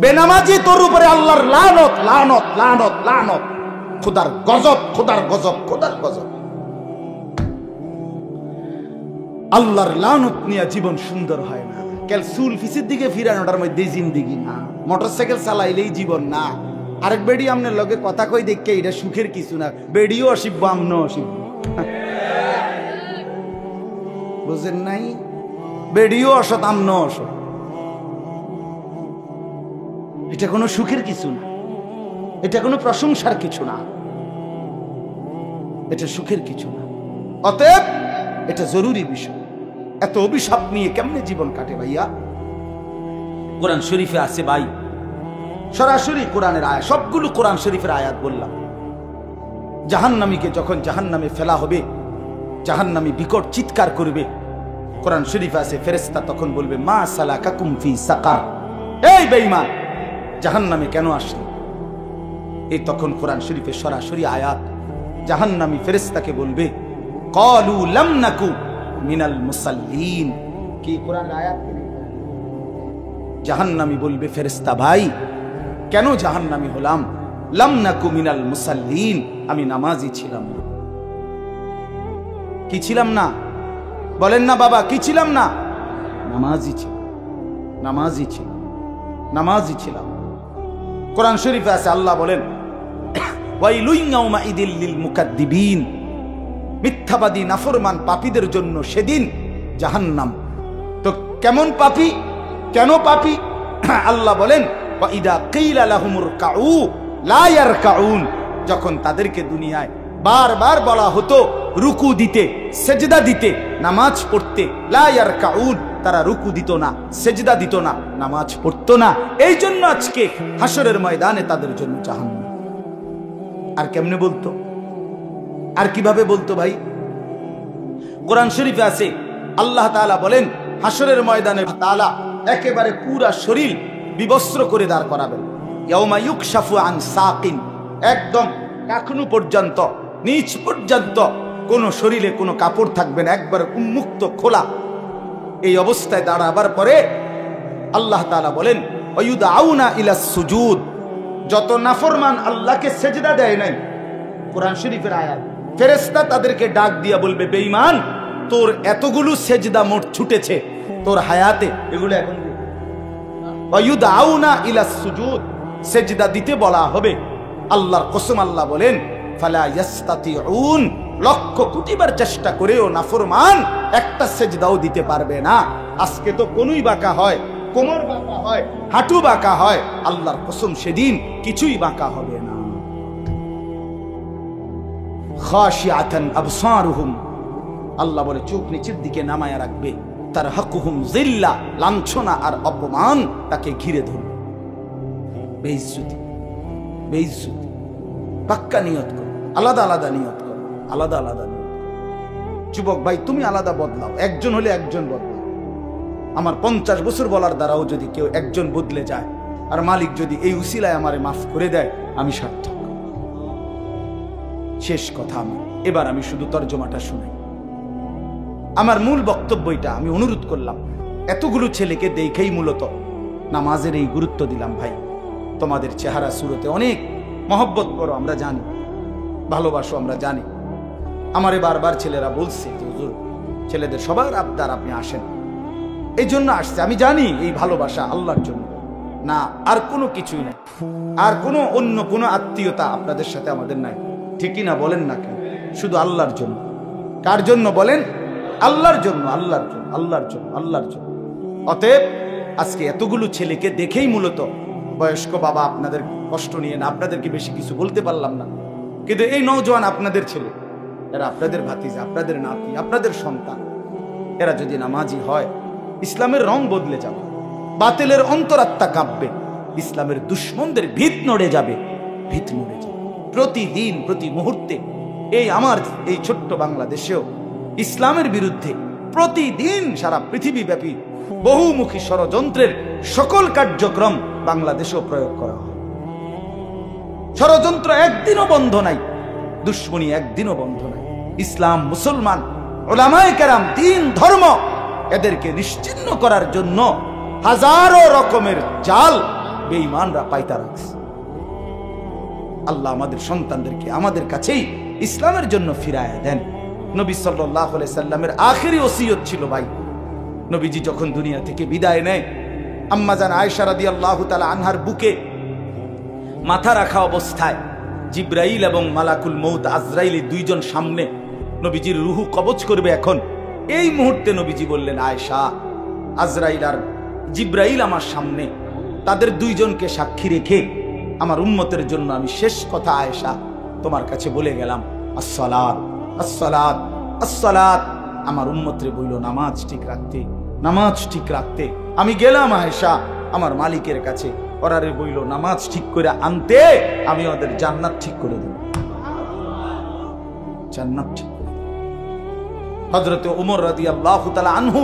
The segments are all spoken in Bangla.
বেনামাজি তোর উপরে আল্লাহর লানত লানত লানত লানত, খোদার গজব খোদার গজব খোদার গজব। আল্লাহর লানত নিয়ে জীবন সুন্দর হয় না। কেল চুল ফিসির দিকে ফিরানোটার মধ্যে জিন্দিগি না, মোটরসাইকেল চালাইলেই জীবন না। আরেক বেডি আমনের লগে কথা কই দেখে এটা সুখের কিছু না, বেডিও অসিব্য আমন অসিব্য, বুঝেন নাই? বেডিও অসৎ আমন অসৎ, এটা কোনো সুখের কিছু না, এটা কোনো প্রশংসার কিছু না, এটা সুখের কিছু না। অতএব এটা জরুরি বিষয়। এত অভিশাপ নিয়ে কেমনে জীবন কাটে ভাইয়া? কোরআন শরীফে আছে ভাই, সরাসরি কোরআনের আয়াত, সবগুলো কোরআন শরীফের আয়াত বললাম। জাহান্নামীকে যখন জাহান্নামে ফেলা হবে, জাহান্নামী বিকট চিৎকার করবে। কোরআন শরীফে আছে ফেরেশতা তখন বলবে মা সালাকাকুম ফি সাকার, এই বেঈমান জাহান্নামে কেন আসলে? এই তখন কোরআন শরীফে সরাসরি আয়াত। জাহান্নামী ফেরেশতাকে বলবে ক্বালু লাম নাকু মিনাল মুসাল্লিন। কি কোরআন আয়াত? জাহান্নামী বলবে ফেরেশতা ভাই কেন জাহান্নামী হলাম? লাম নাকু মিনাল মুসাল্লিন, আমি নামাজি ছিলাম না। কি ছিলাম না? বলেন না বাবা, কি ছিলাম না? নামাজি ছিলাম, নামাজি ছিলাম, নামাজি ছিলাম। কোরআন শরীফে আছে আল্লাহ বলেন ওয়াইলুন ইয়াউমাইদিল লিল মুকাদ্দিবিন, মিথ্যাবাদী নাফরমান পাপীদের জন্য সেদিন জাহান্নাম। তো কেমন পাপী, কেন পাপী? আল্লাহ বলেন ওয়াইদা কিলা লাহুমুর কাউ লা ইয়ারকাউন, যখন তাদেরকে দুনিয়ায় বারবার বলা হতো রুকু দিতে, সেজদা দিতে, নামাজ পড়তে, লা ইয়ারকাউন, তারা রুকু দিত না, সেজদা দিত না, নামাজ পড়তো না। এই জন্য আজকে হাসরের ময়দানে তাদের জন্য জাহান্নাম। আর কেমনে বলতো? আর কিভাবে বলতো ভাই? কোরআন শরীফে আছে আল্লাহ তাআলা বলেন হাসরের ময়দানে তাআলা একেবারে পুরা শরীর বিবস্ত্র করে দাঁড় করাবেন। ইয়াউমা ইউকশাফু আন সাকিন, একদম কাখনু পর্যন্ত, নিচ পর্যন্ত কোন শরীরে কোনো কাপড় থাকবে না, একবার উন্মুক্ত খোলা। এই অবস্থায় দাঁড়াবার পরে আল্লাহ তাআলা বলেন ওয়ায়ুদআউনা ইলাস সুজুদ, যত নাফরমান আল্লাহকে সেজদা দেয় নাই, কোরআন শরীফের আয়াত, ফেরেশতা তাদেরকে ডাক দিয়া বলবে বেঈমান তোর এতগুলো সেজদা মোট ছুটেছে তোর হায়াতে, এগুলো এখন ওয়ায়ুদআউনা ইলাস সুজুদ, সেজদা দিতে বলা হবে। আল্লাহর কসম আল্লাহ বলেন ফালা ইয়াস্তাতিউন, লক্ষ কোটিবার চেষ্টা করেও নাফরমান একটা সেজদাও দিতে পারবে না। আজকে তো কোনই বাঁকা হয়, কোমর বাঁকা হয়, হাঁটু বাঁকা হয়, আল্লাহর কসম সেদিন কিছুই বাঁকা হবে না। খাশিআতান আবসারুহুম, আল্লাহ বলে চোখ নিচের দিকে নামায়া রাখবে। তারহাকুহুম যিল্লা, লাঞ্ছনা আর অপমান তাকে ঘিরে ধরবে। বেইজ্জতি, বেইজ্জতি। পাক্কা নিয়ত করো, আলাদা আলাদা নিয়ত করো, আলাদা আলাদা নিয়ত করো। যুবক ভাই তুমি আলাদা বদলাও, একজন হলে একজন বদলাও। আমার 50 বছর বলার দ্বারাও যদি কেউ একজন বদলে যায়, আর মালিক যদি এই উসিলায় আমারে মাফ করে দেয়, আমি সার্থক। শেষ কথা আমার, এবার আমি শুধু তর্জমাটা শুনাই। আমার মূল বক্তব্যটা আমি অনুরোধ করলাম, এতগুলো ছেলেকে দেখেই মূলত নামাজের এই গুরুত্ব দিলাম। ভাই তোমাদের চেহারা সুরতে অনেক মহব্বত করো, আমরা জানি, ভালোবাসো, আমরা জানি। আমারে বারবার ছেলেরা বলছে যে হুজুর ছেলেদের সবার আবদার আপনি আসেন, এই জন্য আসছে। আমি জানি এই ভালোবাসা আল্লাহর জন্য না, আর কোনো কিছুই নাই, আর কোনো অন্য কোনো আত্মীয়তা আপনাদের সাথে আমাদের নাই, ঠিকই না? বলেন না কেন? শুধু আল্লাহর জন্য। কার জন্য বলেন? আল্লাহর জন্য, আল্লাহর জন্য, আল্লাহর জন্য, আল্লাহর জন্য। অতএব আজকে এতগুলো ছেলেকে দেখেই মূলত বয়স্ক বাবা আপনাদের কষ্ট নিয়ে না, আপনাদেরকে বেশি কিছু বলতে পারলাম না, কিন্তু এই নওজোয়ান আপনাদের ছেলে, এরা আপনাদের ভাতিজা, আপনাদের নাতি, আপনাদের সন্তান, এরা যদি নামাজি হয় ইসলামের রং বদলে যাবে, বাতিলের অন্তরাত্মা কাঁপবে, ইসলামের দুশ্মনদের ভিত নড়ে যাবে, ভিত নড়ে যাবে। প্রতিদিন প্রতি মুহূর্তে এই আমার এই ছোট্ট বাংলাদেশেও ইসলামের বিরুদ্ধে প্রতিদিন সারা পৃথিবীব্যাপী বহুমুখী ষড়যন্ত্রের সকল কার্যক্রম বাংলাদেশেও প্রয়োগ করা হয়। ষড়যন্ত্র একদিনও বন্ধ নাই, দুশ্মনী একদিনও বন্ধ নাই। ইসলাম, মুসলমান, উলামায়ে কেরাম, দ্বীন, ধর্ম, এদেরকে নিশ্চিহ্ন করার জন্য হাজারো রকমের জাল বেঈমানরা পাইতা রাখছে। আল্লাহ আমাদের সন্তানদেরকে আমাদের কাছেই ইসলামের জন্য ফিরায়া দেন। নবী সাল্লাল্লাহু আলাইহি সাল্লামের আখেরি ওসিয়ত ছিল ভাই, নবীজি যখন দুনিয়া থেকে বিদায় নেয়, আম্মা জান আয়েশা রাদিয়াল্লাহু তাআলা আনহার বুকে মাথা রাখা অবস্থায় জিব্রাইল এবং মালাকুল মউত আজরাইল দুইজন সামনে, নবীজির রুহু কবজ করবে এখন। এই মুহূর্তে নবীজি বললেন, আয়েশা, আজরাইল আর জিব্রাইল আমার সামনে, তাদের দুইজনকে সাক্ষী রেখে আমার উম্মতের জন্য আমি শেষ কথা আয়েশা তোমার কাছে বলে গেলাম, আসসালাত আসসালাত আসসালাত। আমার উম্মতরে বইল নামাজ ঠিক রাখতে, নামাজ ঠিক রাখতে। আমি গেলাম আয়েশা আমার মালিকের কাছে, ওরারে বইল নামাজ ঠিক করে আনতে, আমি ওদের জান্নাত ঠিক করে দেব, জান্নাত ঠিক করে দেব। হযরতে ওমর রাদিয়াল্লাহু তাআলা আনহু,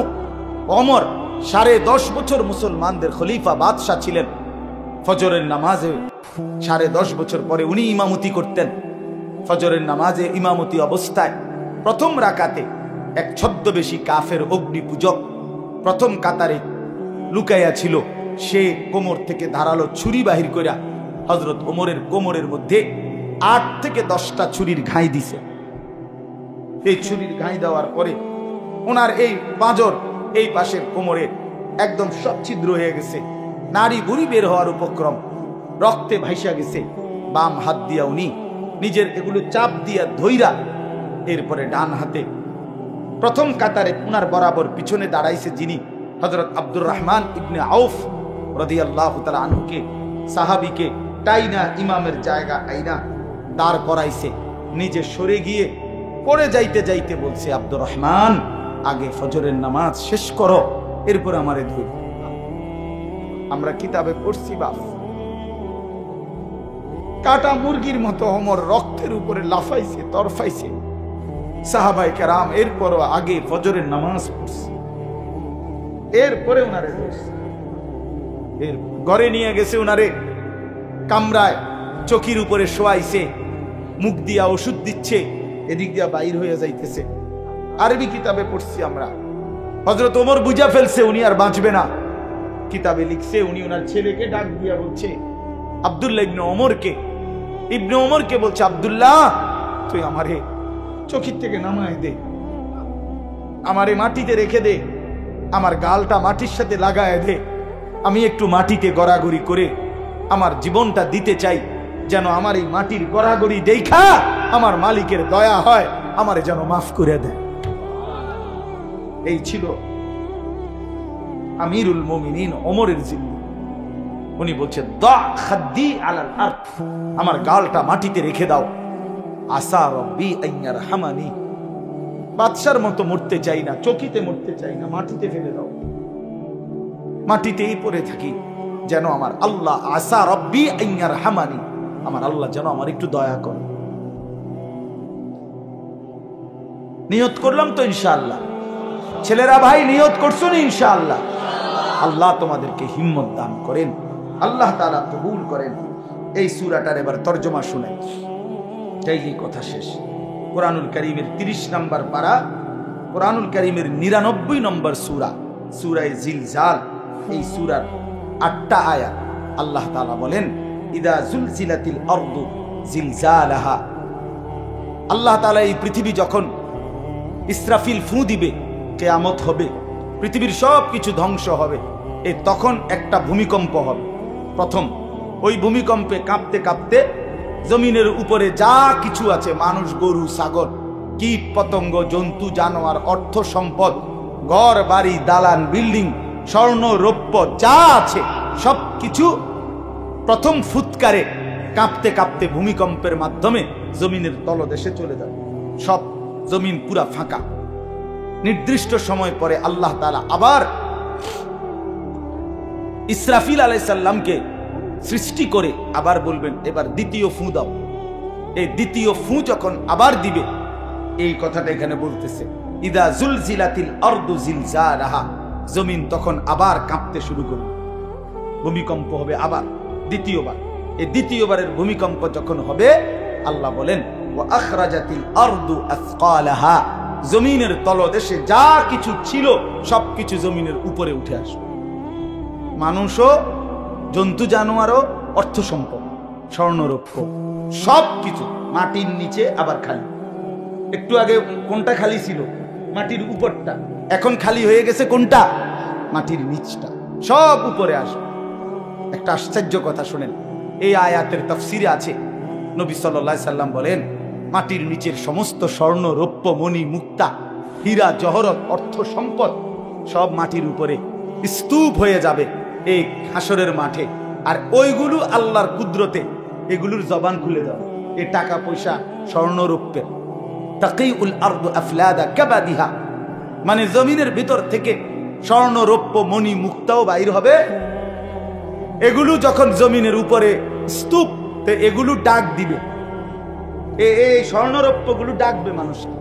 ওমর 10.5 বছর মুসলমানদের খলিফা বাদশা ছিলেন। ফজরের নামাজে 10.5 বছর পরে উনি ইমামতি করতেন। ফজরের নামাজে ইমামতি অবস্থায় প্রথম রাকাতে এক ছদ্মবেশী কাফের অগ্নি পূজক প্রথম কাতারে লুকাইয়া ছিল। সে কোমর থেকে ধারালো ছুরি বাহির কইরা হযরত ওমরের কোমরের মধ্যে 8 থেকে 10টা ছুরির ঘাই দিছে। এই ছুরির ঘাই দেওয়ার পরে ওনার এই পাঁজর এই পাশের কোমরে একদম সব ছিদ্র হয়ে গেছে, নাড়ি বুড়ি বের হওয়ার উপক্রম, রক্তে ভাইসা গেছে। বাম হাত দিয়া উনি নিজের এগুলো চাপ দিয়া ধইরা এরপরে ডান হাতে প্রথম কাতারে উনার বরাবর পিছনে দাঁড়াইছে যিনি, হযরত আব্দুর রহমান ইবনে আউফ রাদিয়াল্লাহু তাআলা আনহুকে, সাহাবীকে টাইনা ইমামের জায়গা আইনা দাঁড় করাইছে। নিজে সরে গিয়ে পড়ে যাইতে যাইতে বলছে, আব্দুর রহমান, আগে ফজরের নামাজ শেষ করো, এরপর আমারে ধুই। আমরা কিতাবে পড়ছি বাপ, কাটা মুরগির মতো ওমর রক্তের উপরে লাফাইছে, তরফাইছে। সাহাবায়ে কেরাম এরপরও আগে ফজরের নামাজ পড়ছে, এরপরে উনারে ধরছে। এর ঘরে নিয়ে গেছে উনারে, কামরায় চকির উপরে শোয়াইছে, মুখ দিয়া ওষুধ দিচ্ছে, এদিক দিয়া বাইর হয়ে যাইতেছে। আরবি কিতাবে পড়ছি আমরা, হযরত ওমর বুঝা ফেলছে উনি আর বাঁচবে না। কিতাবে লিখছে উনি ওনার ছেলেকে ডাক দিয়া বলছে, আব্দুল্লাহ ইবনে ওমরকে বলছে, আব্দুল্লাহ, তুই আমারে চকির থেকে নামায় দে, আমারে মাটিতে রেখে দে, আমার গালটা মাটির সাথে লাগায় দে, আমি একটু মাটিতে গড়াগড়ি করে আমার জীবনটা দিতে চাই, যেন আমার এই মাটির গড়াগড়ি দেখা আমার মালিকের দয়া হয়, আমারে যেন মাফ করে দেয়। এই ছিল আমিরুল মুমিনিন ওমরের জিম্মি। উনি বলছে, দা খাদ্দি আলাল আরদ, আমার গালটা মাটিতে রেখে দাও, আসা রব্বি আন ইয়ারহামানি। বাদশার মতো মরতে চাই না, চকিতে মরতে চাই না, মাটিতে ফেলে দাও, মাটিতেই পড়ে থাকি, যেন আমার আল্লাহ, আসা রব্বি আন ইয়ারহামানি, আমার আল্লাহ যেন আমার একটু দয়া করে। নিয়ত করলাম তো ইনশাআল্লাহ, ছেলেরা ভাই নিয়ত করছো না ইনশাআল্লাহ? আল্লাহ তোমাদেরকে হিম্মত দান করেন, আল্লাহ তাআলা কবুল করেন। এই সূরাটার এবার তরজমা শুনেন, তাইলেই কথা শেষ। কোরআনুল কারীমের 30 নম্বর পারা, কোরআনুল কারীমের 99 নম্বর সূরা, সূরা জিলজাল। এই সূরার 8টা আয়াত। আল্লাহ তাআলা বলেন, ইদা জুলজিলাতিল আরদু জিলজালাহা। আল্লাহ তাআলা এই পৃথিবী যখন ইসরাফিল ফু দিবে, কিয়ামত হবে, পৃথিবীর সব কিছু ধ্বংস হবে, এই তখন একটা ভূমিকম্প হবে। প্রথম ওই ভূমিকম্পে কাঁপতে কাঁপতে জমিনের উপরে যা কিছু আছে, মানুষ, গরু, ছাগল, কীট পতঙ্গ, জন্তু, জানোয়ার, অর্থ সম্পদ, ঘর বাড়ি, দালান, বিল্ডিং, স্বর্ণ রৌপ্য যা আছে সব কিছু প্রথম ফুৎকারে কাঁপতে কাঁপতে ভূমিকম্পের মাধ্যমে জমিনের তলদেশে চলে যাবে। সব জমিন পুরা ফাঁকা। নির্দিষ্ট সময় পরে আল্লাহ তাআলা আবার ইসরাফিল আলাইহিস সালামকে সৃষ্টি করে আবার বলবেন, এবার দ্বিতীয় ফু দাও। এই দ্বিতীয় ফু যখন আবার দিবে, এই কথাটা এখানে বলতেছে, ইদা জুলজিলাতিল আরদু জিলজালাহা, জমিন তখন আবার কাঁপতে শুরু করবে, ভূমিকম্প হবে আবার দ্বিতীয়বার। এই দ্বিতীয়বারের ভূমিকম্প যখন হবে, আল্লাহ বলেন, ওয়া আখরাজাতিল আরদু আসকালাহা, জমিনের তলদেশে যা কিছু ছিল সবকিছু জমিনের উপরে উঠে আসবে। মানুষও, জন্তু জানোয়ারও অর্থ সম্পদ, স্বর্ণরৌপ্য সব কিছু মাটির নিচে আবার খালি। একটু আগে কোনটা খালি ছিল? মাটির উপরটা। এখন খালি হয়ে গেছে কোনটা? মাটির নিচটা। সব উপরে আসবে। একটা আশ্চর্য কথা শুনেন, এই আয়াতের তাফসিরে আছে, নবী সাল্লাল্লাহু আলাইহি সাল্লাম বলেন, মাটির নিচের সমস্ত স্বর্ণ, রৌপ্য, মণি, মুক্তা, হীরা, জহরত, অর্থ সম্পদ সব মাটির উপরে স্তূপ হয়ে যাবে এই হাসরের মাঠে। আর ওইগুলো আল্লাহর কুদরতে এগুলোর জবান খুলে যাবে। এই টাকা পয়সা, স্বর্ণ, রৌপ্যের তাকিউল আরদু আফলাদা কাবাদিহা, মানে জমিনের ভিতর থেকে স্বর্ণ, রৌপ্য, মণি, মুক্তাও বাইর হবে। এগুলো যখন জমিনের উপরে স্তূপ, এগুলো ডাক দিবে। এই স্বর্ণরৌপ্যগুলো ডাকবে মানুষকে,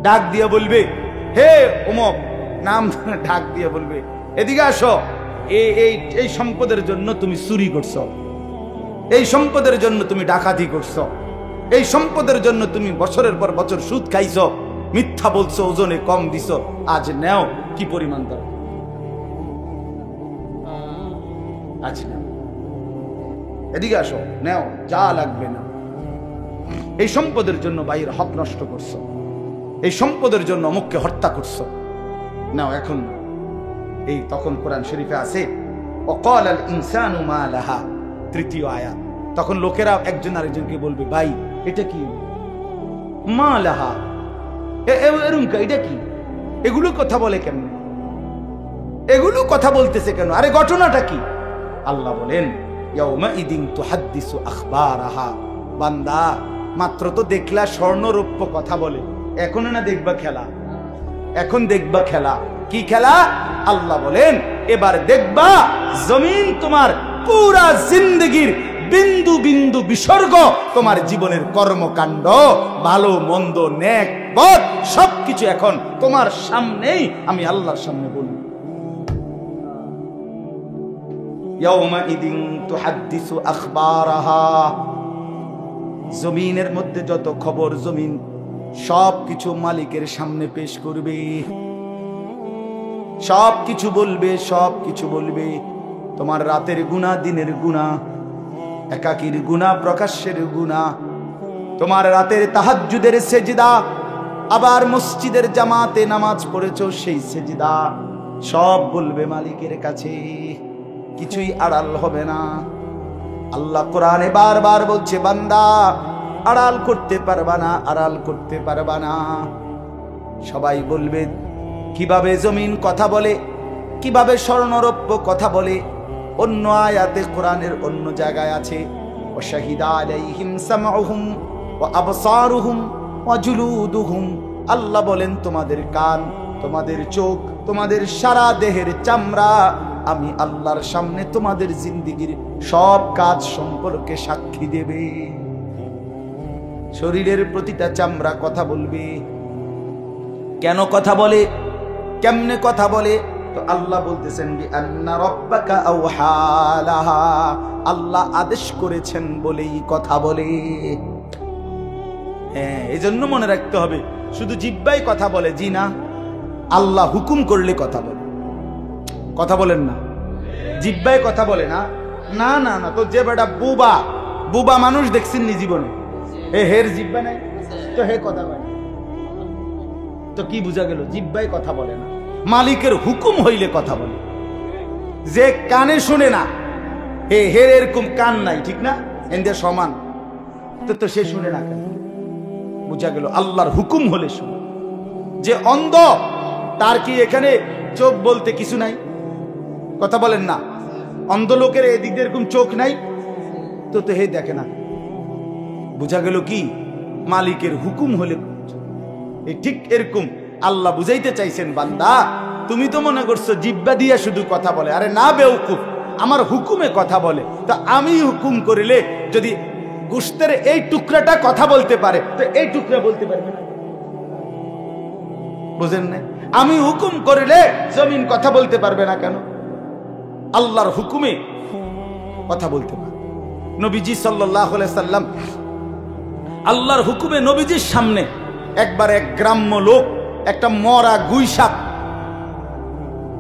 ডাক দিয়ে বলবে, হে অমুক, নাম ডাক দিয়ে বলবে, এদিকে আসো, এই সম্পদের জন্য তুমি চুরি করছো, এই সম্পদের জন্য তুমি ডাকাতি করছো, এই সম্পদের জন্য তুমি বছরের পর বছর সুদ খাইছো, মিথ্যা বলছো, ওজনে কম দিছো, আজ নেও কি পরিমাণ দরকার, আজ নেও, এদিকে আসো, নেও যা লাগবে না। এই সম্পদের জন্য ভাইয়ের হক নষ্ট করছো, এই সম্পদের জন্য অমুককে হত্যা করছো, নাও এখন। এই তখন কোরআন শরীফে আছে ওয়াকাল আল ইনসানু মা লাহা, তৃতীয় আয়াত। তখন লোকেরা একজন আরেকজনকে বলবে, ভাই এটা কি? মা লাহা, এরুমকা, এটা কি? এগুলো কথা বলে কেমন? এগুলো কথা বলতেছে কেন? আরে ঘটনাটা কি? আল্লাহ বলেন, ইয়াউমাইদিন তুহাদ্দিসু আখবারাহা, বান্দা মাত্র তো দেখলা স্বর্ণরৌপ্য কথা বলে, এখন না দেখবা খেলা, এখন দেখবা খেলা। কি খেলা? আল্লাহ বলেন, এবার দেখবা জমিন তোমার পুরা জিন্দেগির বিন্দু বিন্দু বিসর্গ, তোমার জীবনের কর্মকাণ্ড, ভালো মন্দ, নেক বদ, সবকিছু এখন তোমার সামনেই আমি আল্লাহর সামনে বলবো। ইয়াউমাইদিন তুহাদ্দিসু আখবারাহা, জমিনের মধ্যে যত খবর, জমিন সবকিছু মালিকের সামনে পেশ করবে, সবকিছু বলবে, সবকিছু বলবে। তোমার রাতের গুনাহ, দিনের গুনাহ, একাকীর গুনাহ, প্রকাশ্যের গুনাহ, তোমার রাতের তাহাজ্জুদের সেজদা, আবার মসজিদের জামাতে নামাজ পড়েছো সেই সেজদা, সব বলবে মালিকের কাছে, কিছুই আড়াল হবে না। আল্লাহ কোরআনে বারবার বলছে, বান্দা আড়াল করতে পারবা না, আড়াল করতে পারবা না। সবাই বলবে কিভাবে জমিন কথা বলে, কিভাবে স্বর্ণরৌপ্য কথা বলে। অন্য আয়াতে কোরআনের অন্য জায়গায় আছে, ওয়াশাহিদা আলাইহিম সামউহুম ওয়া আবসারুহুম ওয়া জুলুদুহুম। আল্লাহ বলেন, তোমাদের কান, তোমাদের চোখ, তোমাদের সারা দেহের চামড়া আমি আল্লাহর সামনে তোমাদের জিন্দেগির সব কাজ সম্পর্কে সাক্ষী দেবে। শরীরের প্রতিটা চামড়া কথা বলবে। কেন কথা বলে, কেমনে কথা বলে? তো আল্লাহ বলতেছেন, বিআন্না রাব্বাকা আওহা লাহা, আল্লাহ আদেশ করেছেন বলেই কথা বলে। হ্যাঁ, এজন্য মনে রাখতে হবে, শুধু জিহ্বাই কথা বলে জি না, আল্লাহ হুকুম করলে কথা বলে। কথা বলেন না, জিহ্বায় কথা বলে না, না না না। তো যে বেটা বুবা, বুবা মানুষ দেখছেন নি জীবনে? হের জিহ্বা নাই তো হে কথা বলে, তো কি বুঝা গেল? জিহ্বায় কথা বলে না, মালিকের হুকুম হইলে কথা বলে। যে কানে শুনে না, হের এরকম কান নাই, ঠিক না? এদের সমান, তো সে শুনে না কেন? বুঝা গেল আল্লাহর হুকুম হলে শুনে। যে অন্ধ, তার কি এখানে চোখ বলতে কিছু নাই? কথা বলেন না, অন্ধ লোকের এদিক দিয়ে এরকম চোখ নাই, তো হে দেখে না। বুঝা গেল কি? মালিকের হুকুম হলে। ঠিক এরকম আল্লাহ বুঝাইতে চাইছেন, বান্দা তুমি তো মনে করছো জিহ্বা দিয়া শুধু কথা বলে। আরে না বেউকুফ, আমার হুকুমে কথা বলে। তা আমি হুকুম করিলে যদি গোশতের এই টুকরাটা কথা বলতে পারে, তো এই টুকরা বলতে পারবে না? বুঝেন না? আমি হুকুম করিলে জমিন কথা বলতে পারবে না কেন? আল্লাহর হুকুমে কথা বলতে পারে। নবীজি সাল্লাল্লাহু আলাইহি সাল্লাম আল্লাহর হুকুমে নবীজির সামনে একবার এক গ্রাম্য লোক একটা মরা গুইসাপ,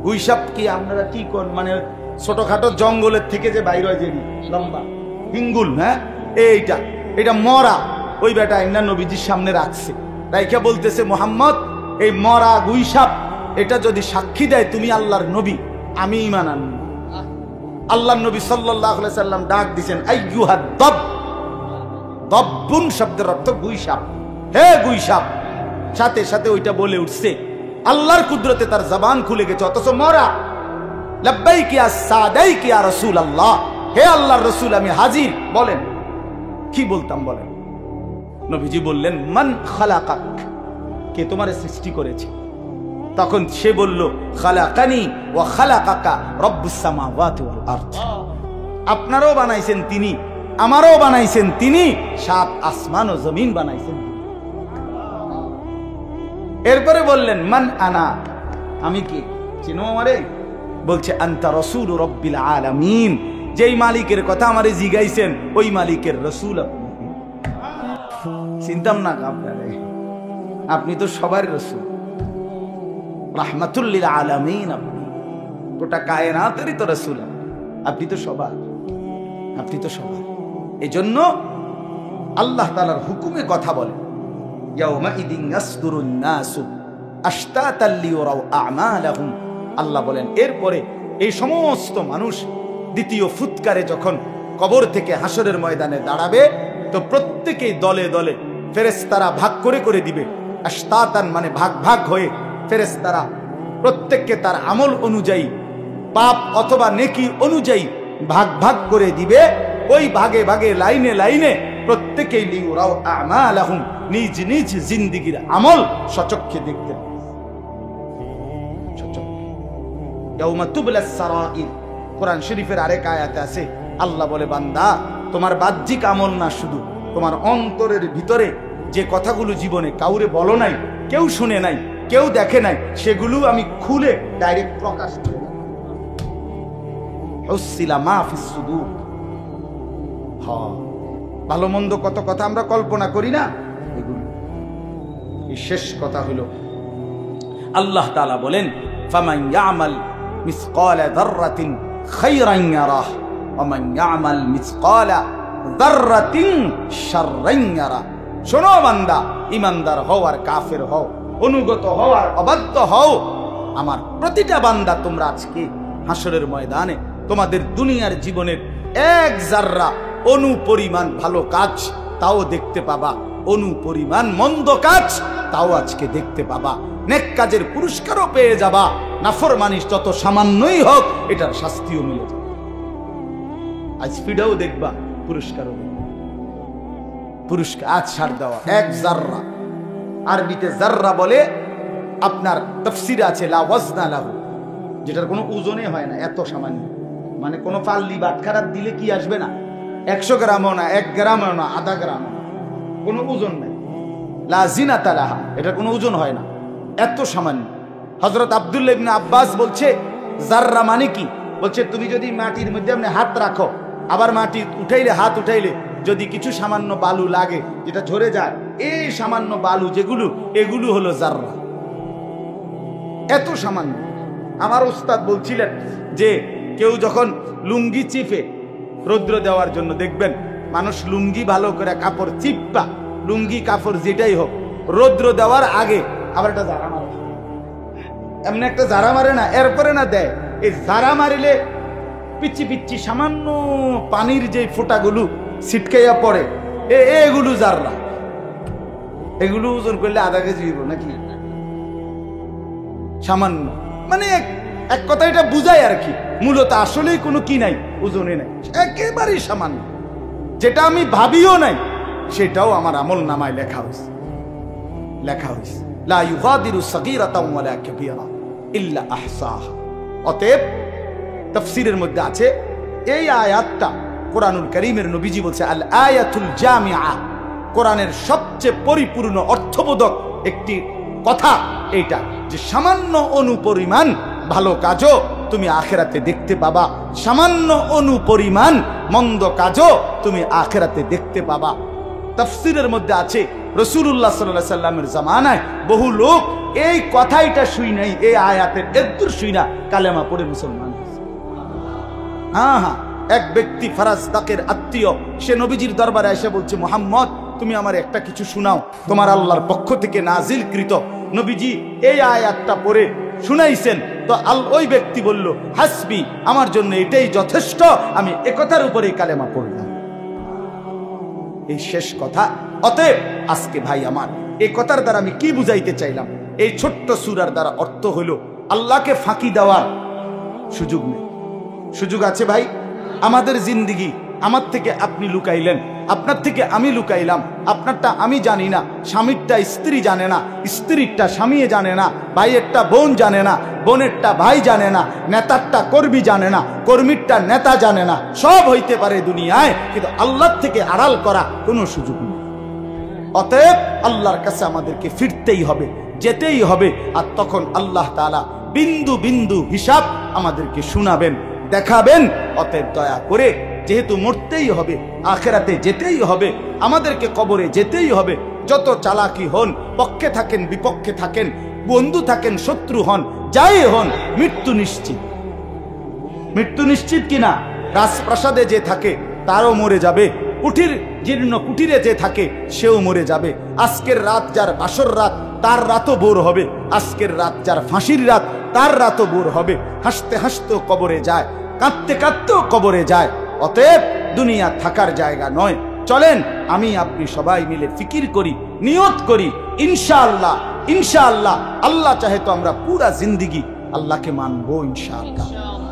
গুইসাপ কি আপনারা কি করেন, মানে ছোটখাটো জঙ্গলের থেকে যে বাইর হয়, যে লম্বা হিঙ্গুল, হ্যাঁ এইটা মরা, ওই বেটা ইন্না নবীজির সামনে রাখছে, রাইখা বলতেছে, মোহাম্মদ এই মরা গুইসাপ এটা যদি সাক্ষী দেয় তুমি আল্লাহর নবী, আমি ঈমান আনব। আল্লাহর নবী সাল্লাল্লাহু আলাইহি সাল্লাম ডাক দিবেন, আইয়ুহাদ দব, দব্বুন শব্দের অর্থ গুইসাপ, হে গুইসাপ। সাথে সাথে ওইটা বলে উঠছে, আল্লাহর কুদরতে তার জবান খুলে গেছে, অথচ মরা। লাব্বাইক ইয়া সাদাইক ইয়া রাসূলুল্লাহ, হে আল্লাহর রাসূল আমি হাজির, বলেন কি বলতাম বলেন। নবীজি বললেন, মান খালাকাক, কে তোমারে সৃষ্টি করেছে? তখন সে বলল, খালাকানি ওয়া খালাকাকা রব্বুস সামাওয়াতি ওয়াল আরদ, আপনারও বানাইছেন তিনি, আমারও বানাইছেন তিনি, সাত আসমান ও জমিন বানাইছেন। এরপরে বললেন, মান আনা, আমি কি, চিনো আমারে? বলছে, আনতা রাসূল রব্বিল আলামিন, যেই মালিকের কথা আমারে জিগাইছেন ওই মালিকের রাসূল আপনি। চিন্তাম না আপনারে, আপনি তো সবার রাসূল, রাহমাতুল লিল আলামিন, আপনি গোটা কায়নাতেরই তো রাসূল, আপনি তো সবার, আপনি তো সবার। এজন্য আল্লাহ তাআলার হুকুমে কথা বলে, ইয়াউমা ইদিন ইয়াসদুরুন নাসু আশতাতাল লিয়ারাউ আমালাহুম, আল্লাহ বলেন এরপরে এই সমস্ত মানুষ দ্বিতীয় ফুৎকারে যখন কবর থেকে হাসরের ময়দানে দাঁড়াবে, তো প্রত্যেকেই দলে দলে ফেরেশতারা ভাগ করে করে দিবে। আশতাতান মানে ভাগ ভাগ হয়ে ফেরেশতারা প্রত্যেককে তার আমল অনুযায়ী, পাপ অথবা নেকি অনুযায়ী ভাগ ভাগ করে দিবে। ওই ভাগে ভাগে লাইনে লাইনে প্রত্যেকেই লিউরাও আমালাহুম, নিজ নিজ জিন্দেগীর আমল সচক্ষে দেখতে। ইয়াউমা তুবলাস সারাইর, কোরআন শরীফের আরেক আয়াতে আছে, আল্লাহ বলে, বান্দা তোমার বাহ্যিক আমল না, শুধু তোমার অন্তরের ভিতরে যে কথাগুলো জীবনে কাউরে বলো নাই, কেউ শুনে নাই, কেউ দেখে নাই, সেগুলো আমি খুলে ডাইরেক্ট প্রকাশ করি। হুসিলা মা ফিস সুদূর, ভালো মন্দ কত কথা আমরা কল্পনা করি না, এগুলো। এই শেষ কথা হলো, আল্লাহ তাআলা বলেন, ফামান ইয়ামাল মিসকালা যাররাতিন খায়রান ইয়ারাহ ওয়া মান ইয়ামাল মিসকালা যাররাতিন শাররান ইয়ারাহ। শোনো বান্দা, ঈমানদার হও আর কাফের হও, অনুগত হও আর অবাধ্য হও, আমার প্রতিটা বান্দা তোমরা আজকে হাসরের ময়দানে তোমাদের দুনিয়ার জীবনের এক জাররা অনু পরিমাণ ভালো কাজ তাও দেখতে পাবা, অনু পরিমাণ মন্দ কাজ তাও আজকে দেখতে পাবা। নেক কাজের পুরস্কারও পেয়ে যাবা, নাফরমানি যত সামান্যই হোক এটার শাস্তিও মিলে যাবে। আজ ফিডাও দেখবা, পুরস্কারও দেখবা। পুরস্কার আজ ছাড় দেওয়া এক জাররা, আরবিতে জাররা বলে, আপনার তাফসীরে আছে লা ওয়াজনা লাহু, যেটার কোনো ওজনই হয় না, এত সামান্য, মানে কোনো পাল্লি বাটখারাত দিলে কি আসবে না, 100 গ্রামও না, 1 গ্রামও না, আধা গ্রামও না, কোনো ওজন নাই। লা জিনাতা লাহা, এটার কোনো ওজন হয় না, এত সামান্য। হযরত আব্দুল্লাহ ইবনে আব্বাস বলছে, জাররা মানে কি? বলছে, তুমি যদি মাটির মধ্যে আপনি হাত রাখো, আবার মাটি উঠাইলে, হাত উঠাইলে যদি কিছু সামান্য বালু লাগে, যেটা ঝরে যায়, এই সামান্য বালু যেগুলো, এগুলো হলো জাররা, এত সামান্য। আমার উস্তাদ বলছিলেন যে কেউ যখন লুঙ্গি চিপে রৌদ্র দেওয়ার জন্য, দেখবেন মানুষ লুঙ্গি ভালো করে কাপড় চিপা, লুঙ্গি কাপড় যেটাই হোক, রৌদ্র দেওয়ার আগে আবার একটা জারা মারে, এমনি একটা জারা মারে না, এরপরে না দেয়। এই জারা মারিলে পিচ্ছি পিচ্ছি সামান্য পানির যে ফোঁটাগুলো ছিটকাইয়া পড়ে, এগুলো জাররা, এগুলো ওজন করলে আধা কেজি হইব নাকি, সামান্য। মানে এক কথা এটা বুঝায় আর কি, মূলত আসলেই কোনো কি নাই, ওজনে নাই, একেবারেই সামান্য। যেটা আমি ভাবিও নাই সেটাও আমার আমল নামায় লেখা হয়েছে, লেখা হয়েছে। লা ইউগাদিরু সাগীরাতাও ওয়ালা কাবীরা ইল্লা আহসাহা। অতএব তাফসীরের মধ্যে আছে, এই আয়াতটা কোরআনুল কারীমের নবীজি বলছে, আল আয়াতুল জামিআ, কোরআনের সবচেয়ে পরিপূর্ণ অর্থবোধক একটি কথা এইটা, যে সামান্য অনুপরিমাণ ভালো কাজও তুমি আখিরাতে দেখতে পাবা, সামান্য অনুপরিমাণ মন্দ কাজও তুমি আখিরাতে দেখতে পাবা। তাফসীরের মধ্যে আছে, রাসূলুল্লাহ সাল্লাল্লাহু আলাইহি সাল্লামের জামানায় বহু লোক এই কথাইটা শুই নাই, এই আয়াতের এদ্দুর শুই না কালেমা পড়ে মুসলমান। হ্যাঁ হ্যাঁ, এক ব্যক্তি ফারাজদাকের আত্মীয়, সে নবীজির দরবারে এসে বলছে, মুহাম্মদ তুমি আমার একটা কিছু শোনাও, তোমার আল্লাহর পক্ষ থেকে নাজিলকৃত। নবীজি এই আয়াতটা পড়ে শুনাইছেন। তো ওই ব্যক্তি বলল, হাসবি, আমার জন্য এটাই যথেষ্ট, আমি একথার উপরে কালেমা পড়লাম। এই শেষ কথা। অতএব আজকে ভাই আমার, এই কথার দ্বারা আমি কি বুঝাইতে চাইলাম? এই ছোট্ট সূরার দ্বারা অর্থ হলো আল্লাহকে ফাঁকি দেওয়ার সুযোগ নেই। সুযোগ আছে ভাই। আমাদের জিন্দিগি আমার থেকে আপনি লুকাইলেন, আপনার থেকে আমি লুকাইলাম, আপনারটা আমি জানি না, স্বামীরটা স্ত্রী জানে না, স্ত্রীরটা স্বামী জানে না, ভাইয়েরটা বোন জানে না, বোনেরটা ভাই জানে না, নেতারটা কর্মী জানে না, কর্মীরটা নেতা জানে না। সব হইতে পারে দুনিয়ায়, কিন্তু আল্লাহর থেকে আড়াল করা কোনো সুযোগ নেই। অতএব আল্লাহর কাছে আমাদেরকে ফিরতেই হবে, যেতেই হবে। আর তখন আল্লাহ তাআলা বিন্দু বিন্দু হিসাব আমাদেরকে শোনাবেন, দেখাবেন। অতএব দয়া করে, যেহেতু মরতেই হবে, আখেরাতে যেতেই হবে, আমাদেরকে কবরে যেতেই হবে, যত চালাকি হন, পক্ষে থাকেন বিপক্ষে থাকেন, বন্ধু থাকেন শত্রু হন, যাই হন, মৃত্যু নিশ্চিত। মৃত্যু নিশ্চিত কিনা? রাজপ্রাসাদে যে থাকে তারও মরে যাবে, কুঠির জীর্ণ কুটিরে যে থাকে সেও মরে যাবে। আজকের রাত যার বাসর রাত, তার রাতও বোর হবে। আজকের রাত যার ফাঁসির রাত, তার রাতও বোর হবে। হাসতে হাসতেও কবরে যায়, কাঁদতে কাঁদতেও কবরে যায়। অতএব দুনিয়া থাকার জায়গা নয়। চলেন আমি আপনি সবাই মিলে ফিকির করি, নিয়ত করি, ইনশাআল্লাহ ইনশাআল্লাহ আল্লাহ চাহে তো আমরা পুরা জিন্দিগি আল্লাহকে মানবো ইনশাআল্লাহ,